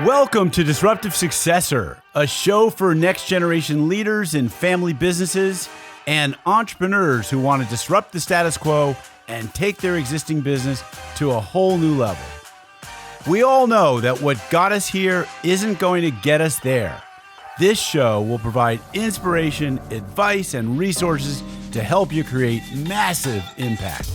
Welcome to Disruptive Successor, a show for next generation leaders in family businesses and entrepreneurs who want to disrupt the status quo and take their existing business to a whole new level. We all know that what got us here isn't going to get us there. This show will provide inspiration, advice, and resources to help you create massive impact.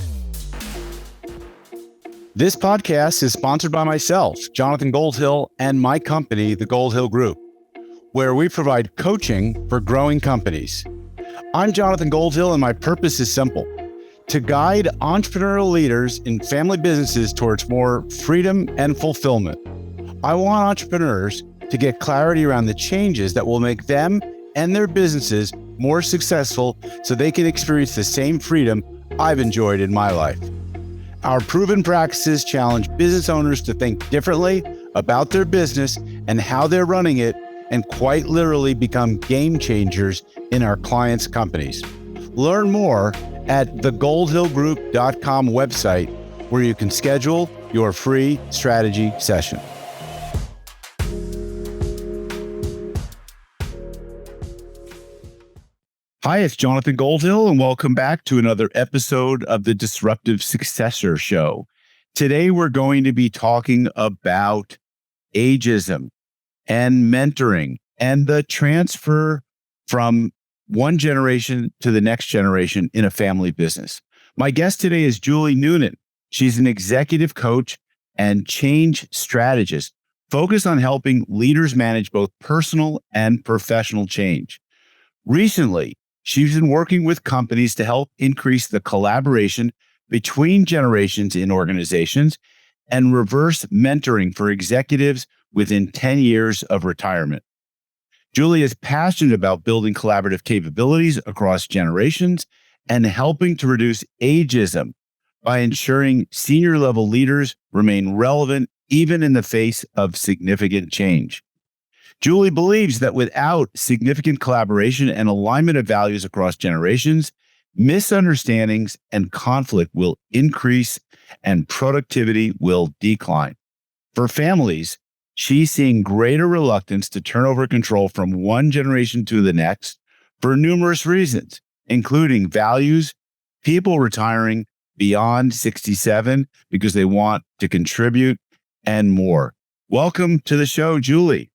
This podcast is sponsored by myself, Jonathan Goldhill, and my company, the Goldhill Group, where we provide coaching for growing companies. I'm Jonathan Goldhill, and my purpose is simple: to guide entrepreneurial leaders in family businesses towards more freedom and fulfillment. I want entrepreneurs to get clarity around the changes that will make them and their businesses more successful so they can experience the same freedom I've enjoyed in my life. Our proven practices challenge business owners to think differently about their business and how they're running it, and quite literally become game changers in our clients' companies. Learn more at thegoldhillgroup.com website, where you can schedule your free strategy session. Hi, it's Jonathan Goldhill, and welcome back to another episode of the Disruptive Successor Show. Today, we're going to be talking about ageism and mentoring and the transfer from one generation to the next generation in a family business. My guest today is Julie Noonan. She's an executive coach and change strategist focused on helping leaders manage both personal and professional change. Recently, she's been working with companies to help increase the collaboration between generations in organizations and reverse mentoring for executives within 10 years of retirement. Julie is passionate about building collaborative capabilities across generations and helping to reduce ageism by ensuring senior level leaders remain relevant even in the face of significant change. Julie believes that without significant collaboration and alignment of values across generations, misunderstandings and conflict will increase and productivity will decline. For families, she's seeing greater reluctance to turn over control from one generation to the next for numerous reasons, including values, people retiring beyond 67 because they want to contribute, and more. Welcome to the show, Julie.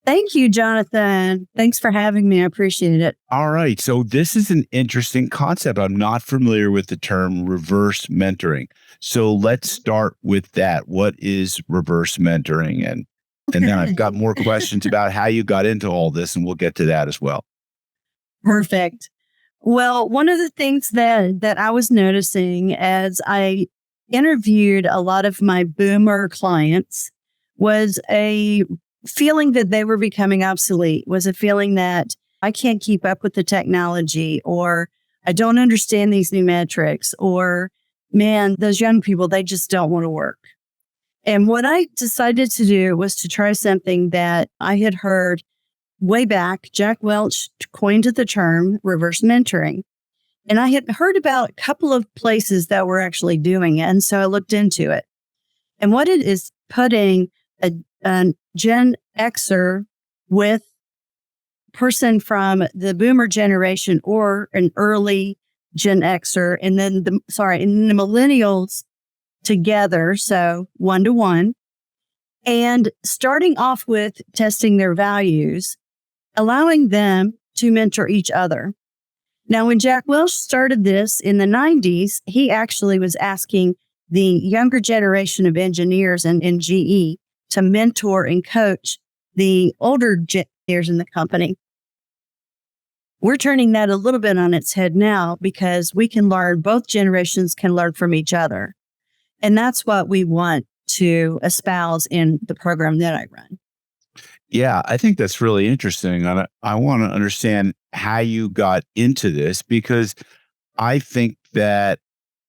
Thank you, Jonathan. Thanks for having me. I appreciate it. All right. So this is an interesting concept. I'm not familiar with the term reverse mentoring. So let's start with that. What is reverse mentoring? And then I've got more questions about how you got into all this, and we'll get to that as well. Perfect. Well, one of the things that I was noticing as I interviewed a lot of my boomer clients was a feeling that they were becoming obsolete, was a feeling that I can't keep up with the technology, or I don't understand these new metrics, or man, those young people, they just don't want to work. And what I decided to do was to try something that I had heard way back. Jack Welch coined the term reverse mentoring. And I had heard about a couple of places that were actually doing it. And so I looked into it. And what it is putting a Gen Xer with person from the boomer generation or an early Gen Xer, and then the millennials together, so 1-to-1, and starting off with testing their values, allowing them to mentor each other. Now, when Jack Welch started this in the 90s, he actually was asking the younger generation of engineers in GE to mentor and coach the older engineers in the company. We're turning that a little bit on its head now because we can learn, both generations can learn from each other. And that's what we want to espouse in the program that I run. Yeah, I think that's really interesting. And I want to understand how you got into this, because I think that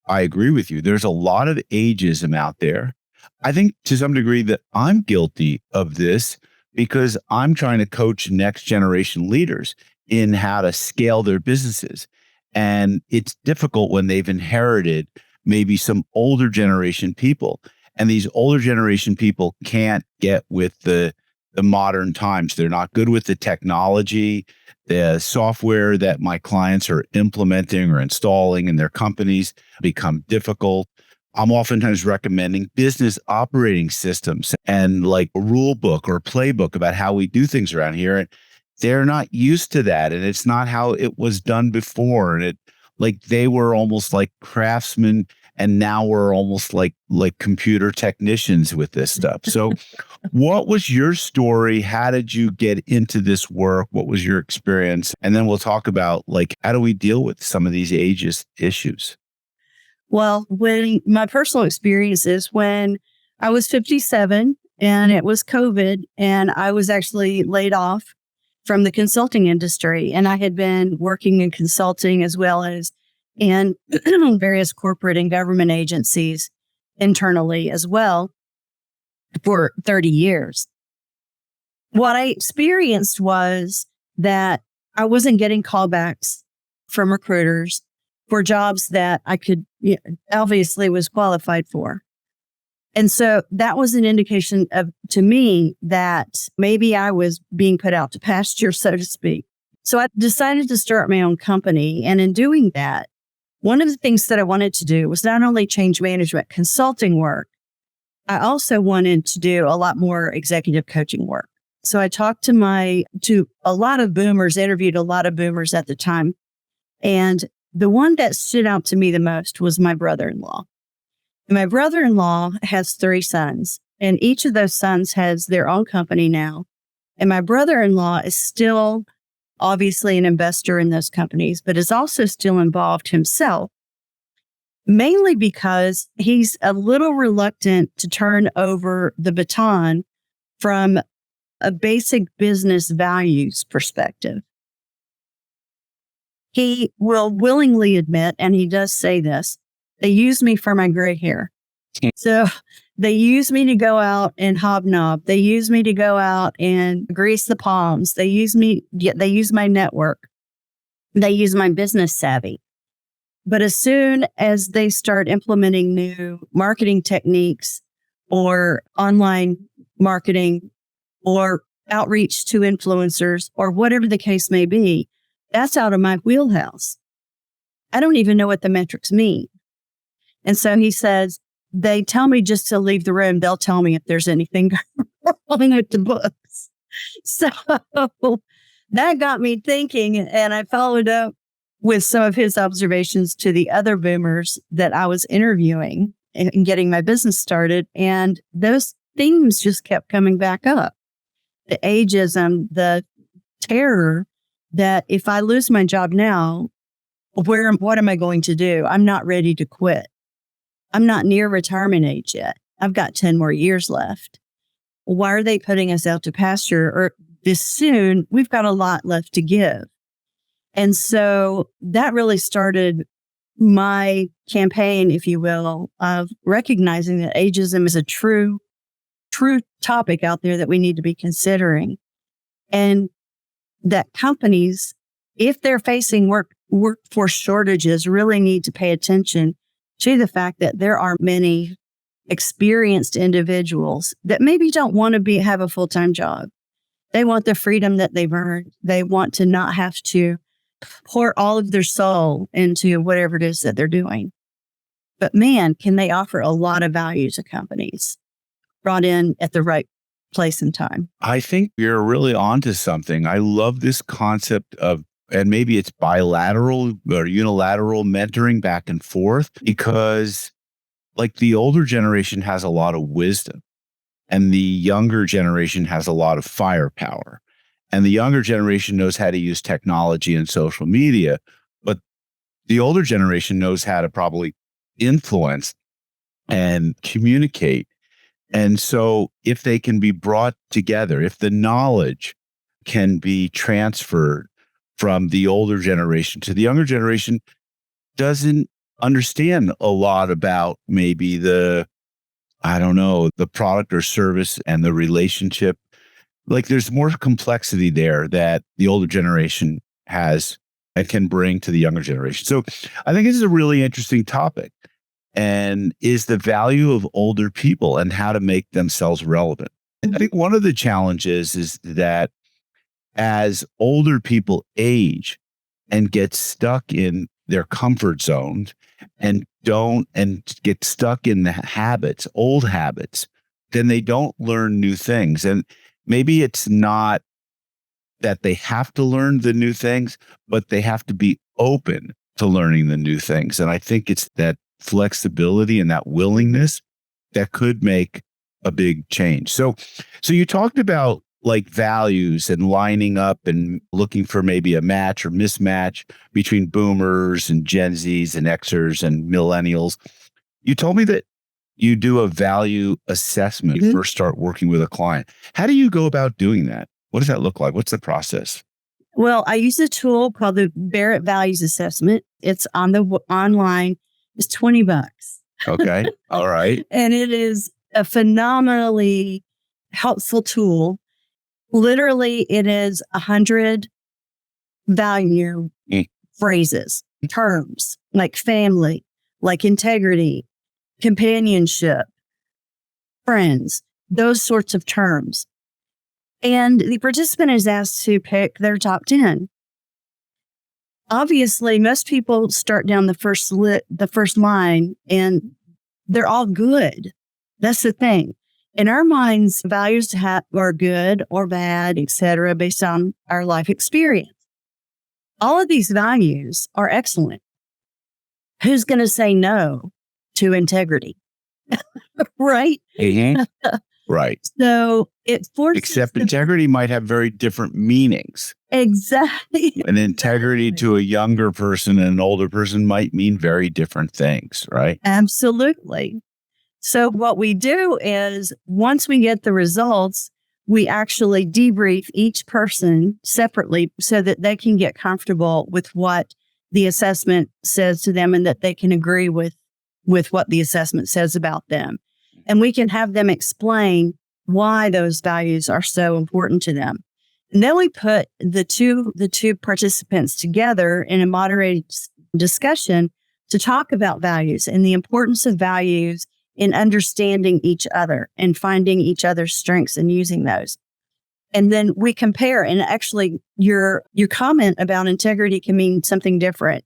I agree with you. There's a lot of ageism out there. I think to some degree that I'm guilty of this because I'm trying to coach next generation leaders in how to scale their businesses. And it's difficult when they've inherited maybe some older generation people. And these older generation people can't get with the modern times. They're not good with the technology, the software that my clients are implementing or installing in their companies become difficult. I'm oftentimes recommending business operating systems and like a rule book or a playbook about how we do things around here. And they're not used to that. And it's not how it was done before. And like they were almost like craftsmen, and now we're almost like computer technicians with this stuff. So what was your story? How did you get into this work? What was your experience? And then we'll talk about like, how do we deal with some of these ageist issues? Well, when my personal experience is when I was 57 and it was COVID, and I was actually laid off from the consulting industry. And I had been working in consulting as well as in various corporate and government agencies internally as well for 30 years. What I experienced was that I wasn't getting callbacks from recruiters for jobs that I could, obviously was qualified for. And so that was an indication to me that maybe I was being put out to pasture, so to speak. So I decided to start my own company. And in doing that, one of the things that I wanted to do was not only change management consulting work, I also wanted to do a lot more executive coaching work. So I talked to a lot of boomers, interviewed a lot of boomers at the time. And the one that stood out to me the most was my brother-in-law. And my brother-in-law has 3 sons, and each of those sons has their own company now. And my brother-in-law is still obviously an investor in those companies, but is also still involved himself, mainly because he's a little reluctant to turn over the baton from a basic business values perspective. He will willingly admit, and he does say this, they use me for my gray hair. So they use me to go out and hobnob. They use me to go out and grease the palms. They use my network. They use my business savvy. But as soon as they start implementing new marketing techniques or online marketing or outreach to influencers or whatever the case may be, that's out of my wheelhouse. I don't even know what the metrics mean. And so he says, they tell me just to leave the room. They'll tell me if there's anything wrong with the books. So that got me thinking, and I followed up with some of his observations to the other boomers that I was interviewing and getting my business started. And those themes just kept coming back up. The ageism, the terror that if I lose my job now, what am I going to do? I'm not ready to quit. I'm not near retirement age yet. I've got 10 more years left. Why are they putting us out to pasture or this soon? We've got a lot left to give. And so that really started my campaign, if you will, of recognizing that ageism is a true topic out there that we need to be considering. And that companies, if they're facing workforce shortages, really need to pay attention to the fact that there are many experienced individuals that maybe don't want to have a full-time job. They want the freedom that they've earned. They want to not have to pour all of their soul into whatever it is that they're doing. But man, can they offer a lot of value to companies brought in at the right place and time. I think you're really onto something. I love this concept of, and maybe it's bilateral or unilateral mentoring back and forth, because like the older generation has a lot of wisdom and the younger generation has a lot of firepower. And the younger generation knows how to use technology and social media, but the older generation knows how to probably influence and communicate. And so if they can be brought together, if the knowledge can be transferred from the older generation to the younger generation, doesn't understand a lot about maybe the product or service and the relationship. Like there's more complexity there that the older generation has and can bring to the younger generation. So I think this is a really interesting topic. and is the value of older people and how to make themselves relevant. I think one of the challenges is that as older people age and get stuck in their comfort zones and get stuck in the habits, old habits, then they don't learn new things. And maybe it's not that they have to learn the new things, but they have to be open to learning the new things. And I think it's that flexibility and that willingness that could make a big change. So you talked about like values and lining up and looking for maybe a match or mismatch between boomers and Gen Zs and Xers and millennials. You told me that you do a value assessment first start working with a client. How do you go about doing that? What does that look like? What's the process? Well, I use a tool called the Barrett Values Assessment. It's on the online. It's $20. Okay. All right. And it is a phenomenally helpful tool. Literally, it is 100 value phrases, terms like family, like integrity, companionship, friends, those sorts of terms. And the participant is asked to pick their top 10. Obviously, most people start down the first line, and they're all good. That's the thing. In our minds, values are good or bad, etc., based on our life experience. All of these values are excellent. Who's going to say no to integrity? Right? Right. So it forces. Except integrity might have very different meanings. Exactly. An integrity to a younger person and an older person might mean very different things, right? Absolutely. So what we do is once we get the results, we actually debrief each person separately so that they can get comfortable with what the assessment says to them and that they can agree with what the assessment says about them. And we can have them explain why those values are so important to them. And then we put the two participants together in a moderated discussion to talk about values and the importance of values in understanding each other and finding each other's strengths and using those. And then we compare. And actually, your comment about integrity can mean something different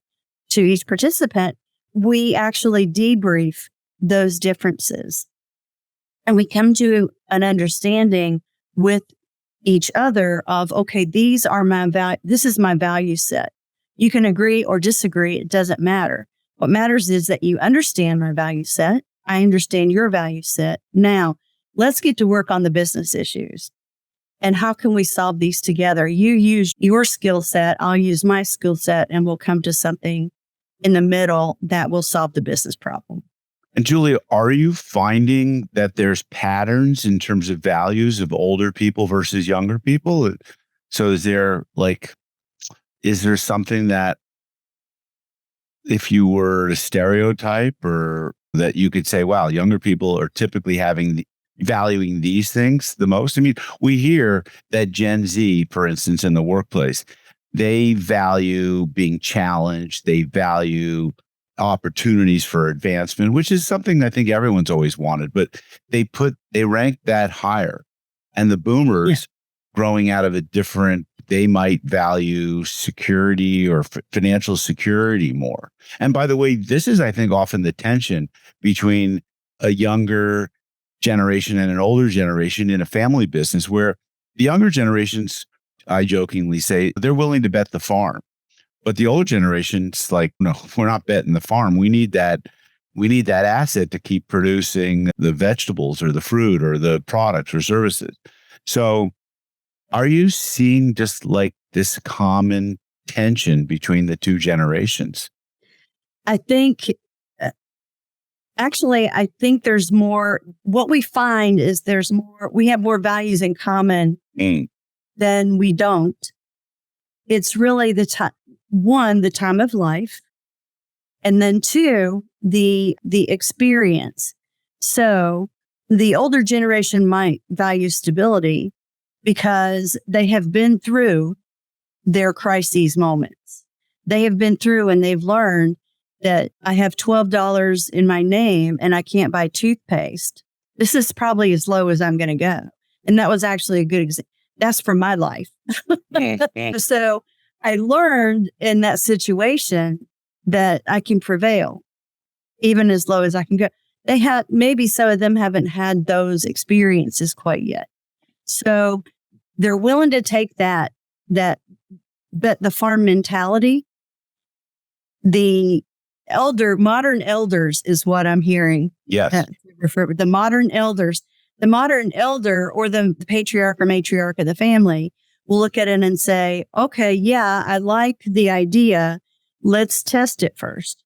to each participant. We actually debrief those differences. And we come to an understanding with each other of, okay, this is my value set. You can agree or disagree. It doesn't matter. What matters is that you understand my value set. I understand your value set. Now, let's get to work on the business issues. And how can we solve these together? You use your skill set, I'll use my skill set, and we'll come to something in the middle that will solve the business problem. And Julia, are you finding that there's patterns in terms of values of older people versus younger people? So is there something that if you were to stereotype or that you could say, wow, younger people are typically valuing these things the most? I mean, we hear that Gen Z, for instance, in the workplace, they value being challenged. They value opportunities for advancement, which is something I think everyone's always wanted, but they rank that higher. And the boomers growing out of they might value security or financial security more. And by the way, this is, I think, often the tension between a younger generation and an older generation in a family business, where the younger generations, I jokingly say, they're willing to bet the farm. But the older generation's like, no, we're not betting the farm. We need that asset to keep producing the vegetables or the fruit or the products or services. So are you seeing just like this common tension between the two generations? I think there's more. What we find is we have more values in common than we don't. It's really the time of life, and then two, the experience. So the older generation might value stability because they have been through their crises moments. They have been through and they've learned that I have $12 in my name and I can't buy toothpaste. This is probably as low as I'm going to go. And that was actually a good example. That's from my life. So I learned in that situation that I can prevail even as low as I can go. Maybe some of them haven't had those experiences quite yet. So they're willing to take that the farm mentality, the modern elders is what I'm hearing. Yes. The modern elders, the modern elder or the patriarch or matriarch of the family will look at it and say, okay, yeah, I like the idea. Let's test it first.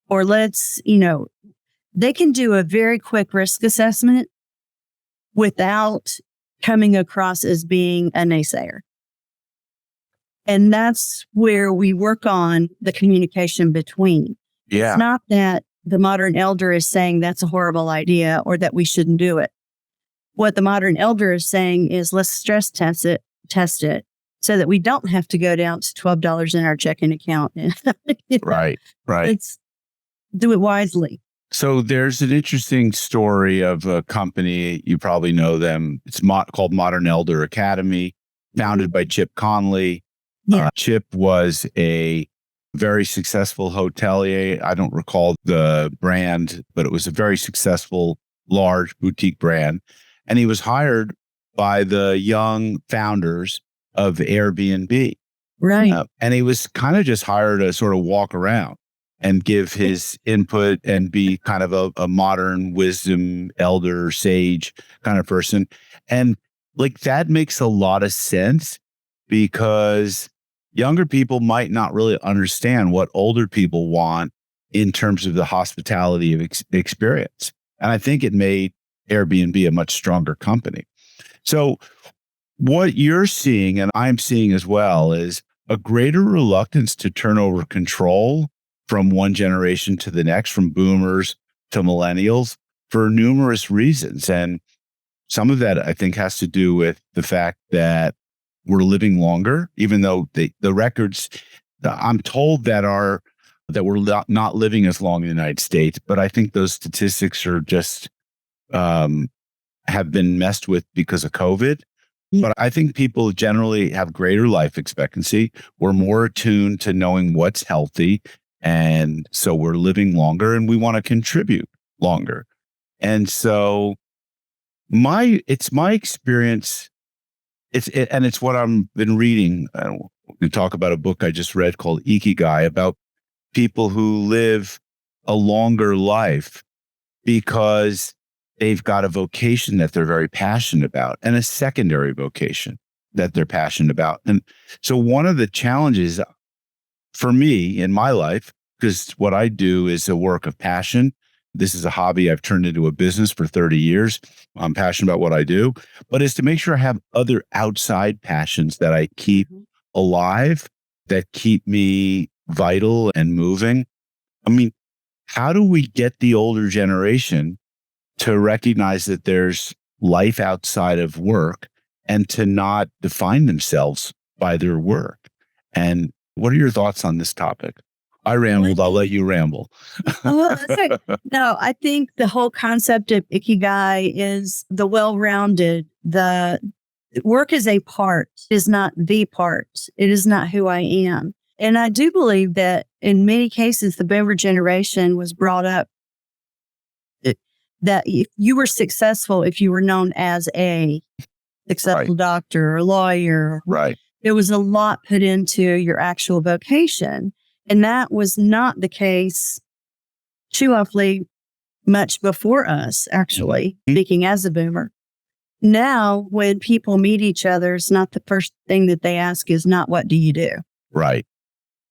Or they can do a very quick risk assessment without coming across as being a naysayer. And that's where we work on the communication between. Yeah. It's not that the modern elder is saying that's a horrible idea or that we shouldn't do it. What the modern elder is saying is let's stress test it so that we don't have to go down to $12 in our checking account. Right. Let's do it wisely. So there's an interesting story of a company, you probably know them. It's called Modern Elder Academy, founded by Chip Conley. Yeah. Chip was a very successful hotelier. I don't recall the brand, but it was a very successful, large boutique brand. And he was hired by the young founders of Airbnb. Right. And he was kind of just hired to sort of walk around and give his input and be kind of a modern wisdom, elder, sage kind of person. And like that makes a lot of sense because younger people might not really understand what older people want in terms of the hospitality of experience. And I think it made Airbnb a much stronger company. So what you're seeing, and I'm seeing as well, is a greater reluctance to turn over control from one generation to the next, from boomers to millennials, for numerous reasons. And some of that, I think, has to do with the fact that we're living longer, even though the records, I'm told that we're not living as long in the United States, but I think those statistics are just have been messed with because of COVID. But I think people generally have greater life expectancy. We're more attuned to knowing what's healthy. And so we're living longer and we want to contribute longer. And so it's my experience. It's what I've been reading. We talk about a book I just read called Ikigai about people who live a longer life because they've got a vocation that they're very passionate about and a secondary vocation that they're passionate about. And so one of the challenges for me in my life, because what I do is a work of passion. This is a hobby I've turned into a business for 30 years. I'm passionate about what I do, but it's to make sure I have other outside passions that I keep alive, that keep me vital and moving. I mean, how do we get the older generation to recognize that there's life outside of work and to not define themselves by their work? And what are your thoughts on this topic? I rambled. I'll let you ramble. No, I think the whole concept of Ikigai is the well-rounded, the work is a part, is not the part. It is not who I am. And I do believe that in many cases, the boomer generation was brought up that if you were successful, if you were known as a successful doctor or lawyer, there was a lot put into your actual vocation. And that was not the case too awfully much before us, actually, speaking as a boomer. Now, when people meet each other, it's not the first thing that they ask is not what do you do? Right.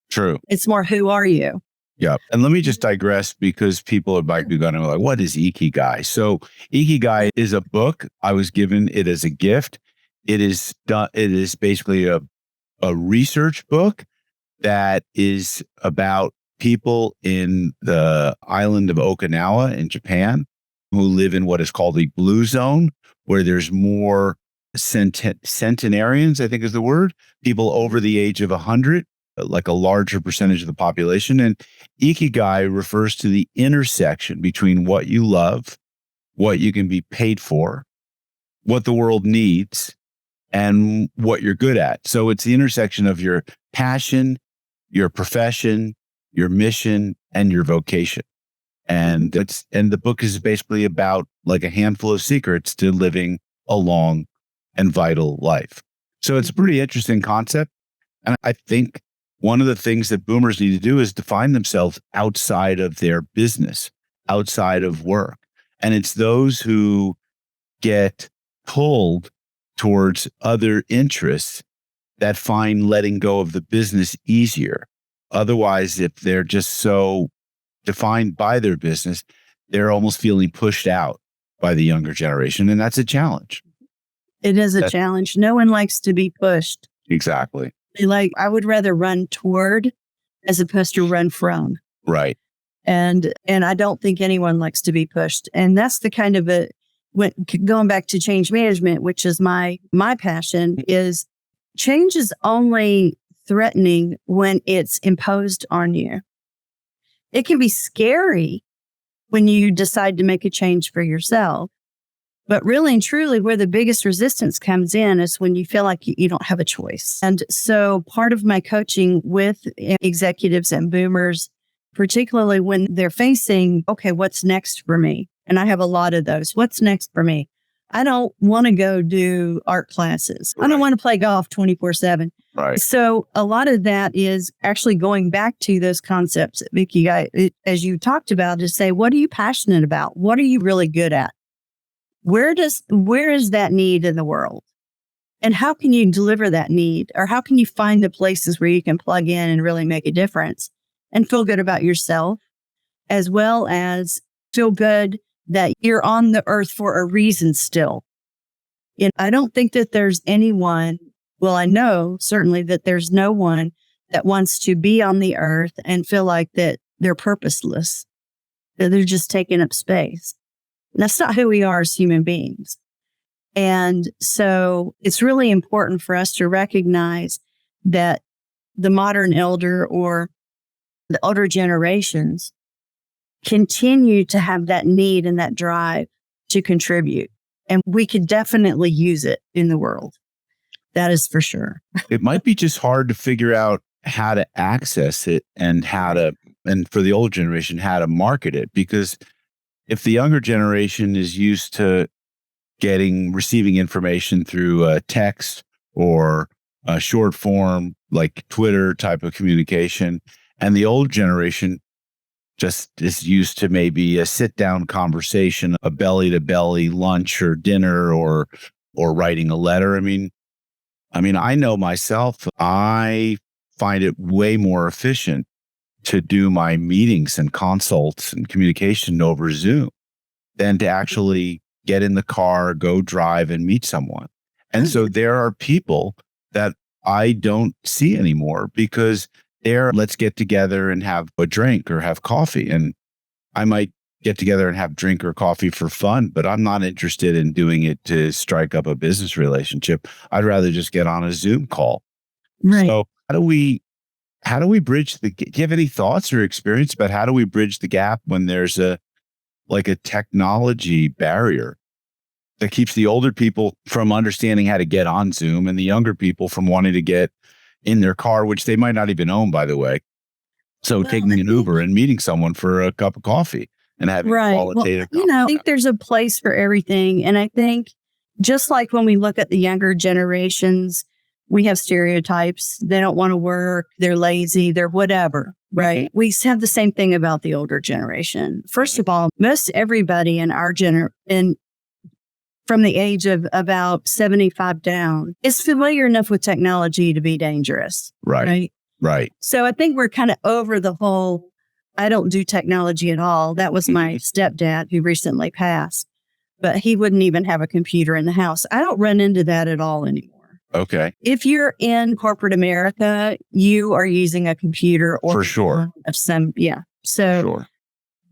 True. It's more, who are you? Yeah. And let me just digress because people might be going to be like, what is Ikigai? So Ikigai is a book. I was given it as a gift. It is basically a research book that is about people in the island of Okinawa in Japan who live in what is called the blue zone, where there's more centenarians, I think is the word, people over the age of 100 like a larger percentage of the population. And ikigai refers to the intersection between what you love, what you can be paid for, what the world needs, and what you're good at. So it's the intersection of your passion, your profession, your mission, and your vocation. And the book is basically about like a handful of secrets to living a long and vital life. So it's a pretty interesting concept. And I think one of the things that boomers need to do is define themselves outside of their business, outside of work. And it's those who get pulled towards other interests that find letting go of the business easier. Otherwise, if they're just so defined by their business, they're almost feeling pushed out by the younger generation. And that's a challenge. It is a challenge. No one likes to be pushed. Exactly. I would rather run toward as opposed to run from. Right. And I don't think anyone likes to be pushed. And that's the kind of going back to change management, which is my passion, is change is only threatening when it's imposed on you. It can be scary when you decide to make a change for yourself. But really and truly, where the biggest resistance comes in is when you feel like you don't have a choice. And so part of my coaching with executives and boomers, particularly when they're facing, okay, what's next for me? And I have a lot of those. What's next for me? I don't want to go do art classes. Right. I don't want to play golf 24/7. Right. So a lot of that is actually going back to those concepts that Vicki, as you talked about, to say, what are you passionate about? What are you really good at? Where is that need in the world? And how can you deliver that need? Or how can you find the places where you can plug in and really make a difference and feel good about yourself, as well as feel good that you're on the earth for a reason still? And I don't think that there's anyone, well, I know certainly that there's no one that wants to be on the earth and feel like that they're purposeless, that they're just taking up space. That's not who we are as human beings. And so it's really important for us to recognize that the modern elder or the older generations continue to have that need and that drive to contribute. And we could definitely use it in the world. That is for sure. It might be just hard to figure out how to access it and and for the older generation, how to market it, because if the younger generation is used to receiving information through text or a short form, like Twitter type of communication, and the old generation just is used to maybe a sit down conversation, a belly to belly lunch or dinner or writing a letter. I mean, I know myself, I find it way more efficient to do my meetings and consults and communication over Zoom than to actually get in the car, go drive and meet someone. And so there are people that I don't see anymore because let's get together and have a drink or have coffee. And I might get together and have drink or coffee for fun, but I'm not interested in doing it to strike up a business relationship. I'd rather just get on a Zoom call. Right. So how do we bridge do you have any thoughts or experience about how do we bridge the gap when there's a technology barrier that keeps the older people from understanding how to get on Zoom and the younger people from wanting to get in their car, which they might not even own, by the way. So taking an Uber and meeting someone for a cup of coffee and having a qualitative conversation. I think there's a place for everything. And I think just like when we look at the younger generations, we have stereotypes. They don't want to work. They're lazy. They're whatever, right? We have the same thing about the older generation. First of all, most everybody in our from the age of about 75 down is familiar enough with technology to be dangerous. Right. So I think we're kind of over the whole, I don't do technology at all. That was my stepdad who recently passed, but he wouldn't even have a computer in the house. I don't run into that at all anymore. Okay. If you're in corporate America, you are using a computer or for sure of some, yeah. So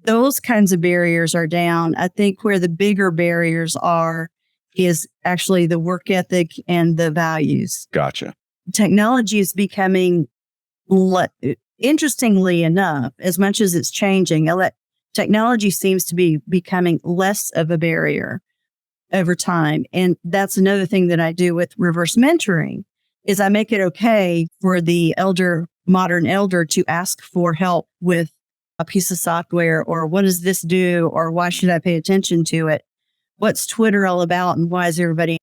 those kinds of barriers are down. I think where the bigger barriers is actually the work ethic and the values. Gotcha. Technology is becoming interestingly enough, as much as it's changing, technology seems to be becoming less of a barrier over time. And that's another thing that I do with reverse mentoring is I make it okay for the modern elder to ask for help with a piece of software, or what does this do? Or why should I pay attention to it? What's Twitter all about? And why is everybody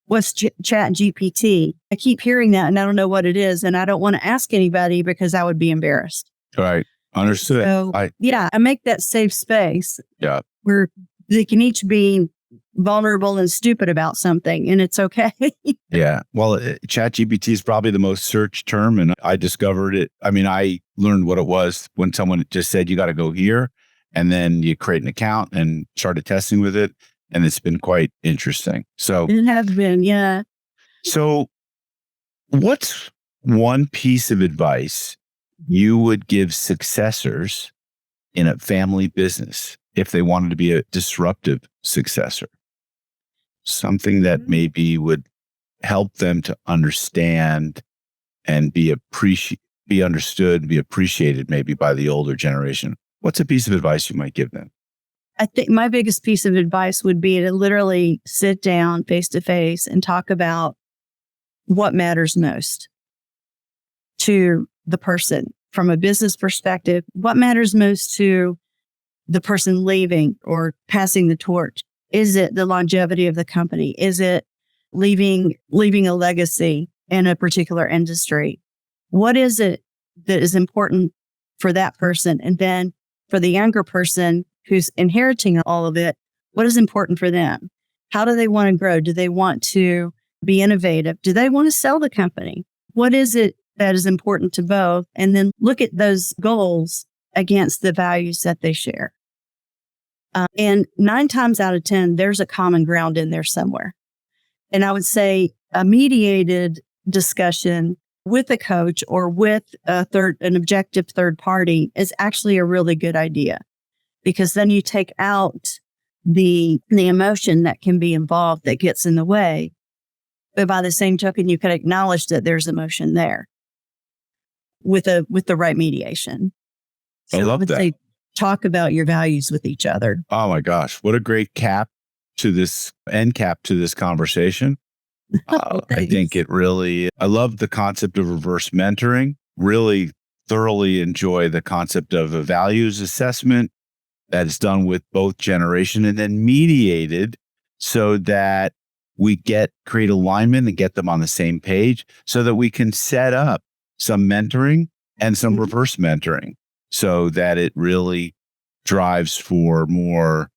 what's Chat GPT? I keep hearing that and I don't know what it is. And I don't want to ask anybody because I would be embarrassed. All right. Understood. So, I make that safe space. Yeah. Where they can each be vulnerable and stupid about something, and it's okay. Yeah. Well, ChatGPT is probably the most searched term, and I discovered it. I mean, I learned what it was when someone just said, you got to go here, and then you create an account and started testing with it. And it's been quite interesting. So it has been, yeah. So what's one piece of advice you would give successors in a family business if they wanted to be a disruptive successor? Something that maybe would help them to understand and be understood, be appreciated maybe by the older generation. What's a piece of advice you might give them? I think my biggest piece of advice would be to literally sit down face to face and talk about what matters most to the person from a business perspective. What matters most to the person leaving or passing the torch? Is it the longevity of the company? Is it leaving a legacy in a particular industry? What is it that is important for that person? And then for the younger person who's inheriting all of it, what is important for them? How do they want to grow? Do they want to be innovative? Do they want to sell the company? What is it that is important to both? And then look at those goals against the values that they share. And 9 times out of 10, there's a common ground in there somewhere. And I would say a mediated discussion with a coach or with an objective third party is actually a really good idea, because then you take out the emotion that can be involved that gets in the way. But by the same token, you can acknowledge that there's emotion there with the right mediation. So I love that. Say, talk about your values with each other. Oh my gosh. What a great end cap to this conversation. I think I love the concept of reverse mentoring, really thoroughly enjoy the concept of a values assessment that is done with both generation and then mediated so that we create alignment and get them on the same page so that we can set up some mentoring and some reverse mentoring so that it really drives for more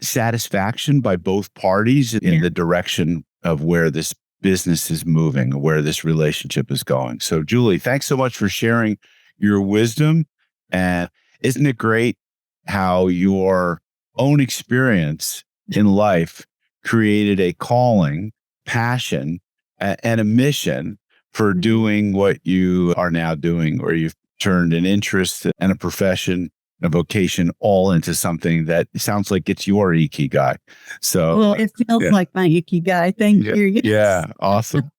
satisfaction by both parties in the direction of where this business is moving, or where this relationship is going. So Julie, thanks so much for sharing your wisdom. And isn't it great how your own experience in life created a calling, passion, and a mission for doing what you are now doing, where you've turned an interest and a profession, a vocation all into something that sounds like it's your ikigai. So, well, it feels like my ikigai. Thank you. Yes. Yeah. Awesome.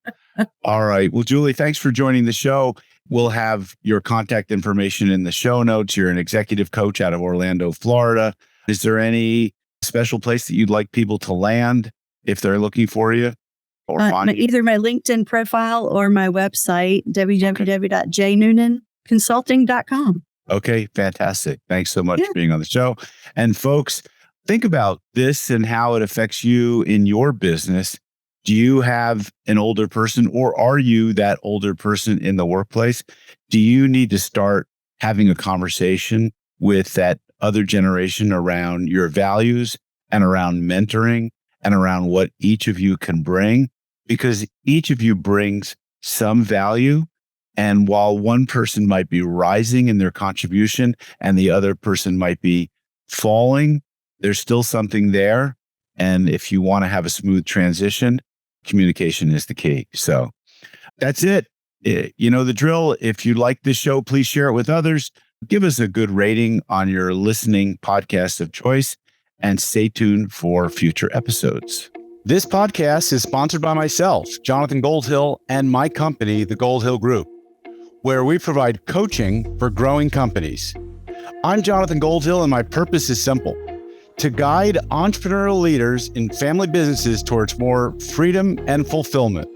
All right. Well, Julie, thanks for joining the show. We'll have your contact information in the show notes. You're an executive coach out of Orlando, Florida. Is there any special place that you'd like people to land if they're looking for you? Or either my LinkedIn profile or my website, www.jnoonanconsulting.com. Okay, fantastic. Thanks so much for being on the show. And folks, think about this and how it affects you in your business. Do you have an older person, or are you that older person in the workplace? Do you need to start having a conversation with that other generation around your values and around mentoring and around what each of you can bring? Because each of you brings some value. And while one person might be rising in their contribution and the other person might be falling, there's still something there. And if you want to have a smooth transition, communication is the key. So that's it. You know the drill. If you like this show, please share it with others. Give us a good rating on your listening podcast of choice, and stay tuned for future episodes. This podcast is sponsored by myself, Jonathan Goldhill, and my company, the Goldhill Group. where we provide coaching for growing companies. I'm Jonathan Goldhill, and my purpose is simple: to guide entrepreneurial leaders in family businesses towards more freedom and fulfillment.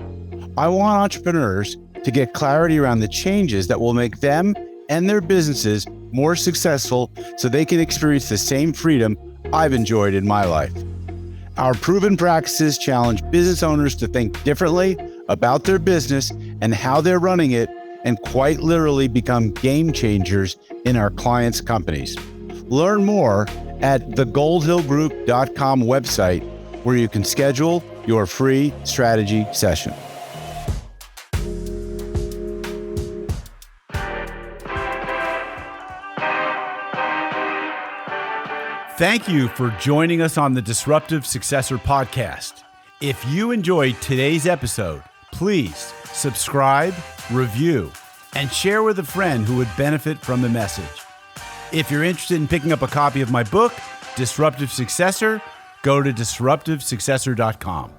I want entrepreneurs to get clarity around the changes that will make them and their businesses more successful so they can experience the same freedom I've enjoyed in my life. Our proven practices challenge business owners to think differently about their business and how they're running it, and quite literally become game changers in our clients' companies. Learn more at thegoldhillgroup.com website, where you can schedule your free strategy session. Thank you for joining us on the Disruptive Successor podcast. If you enjoyed today's episode, please subscribe, review, and share with a friend who would benefit from the message. If you're interested in picking up a copy of my book, Disruptive Successor, go to disruptivesuccessor.com.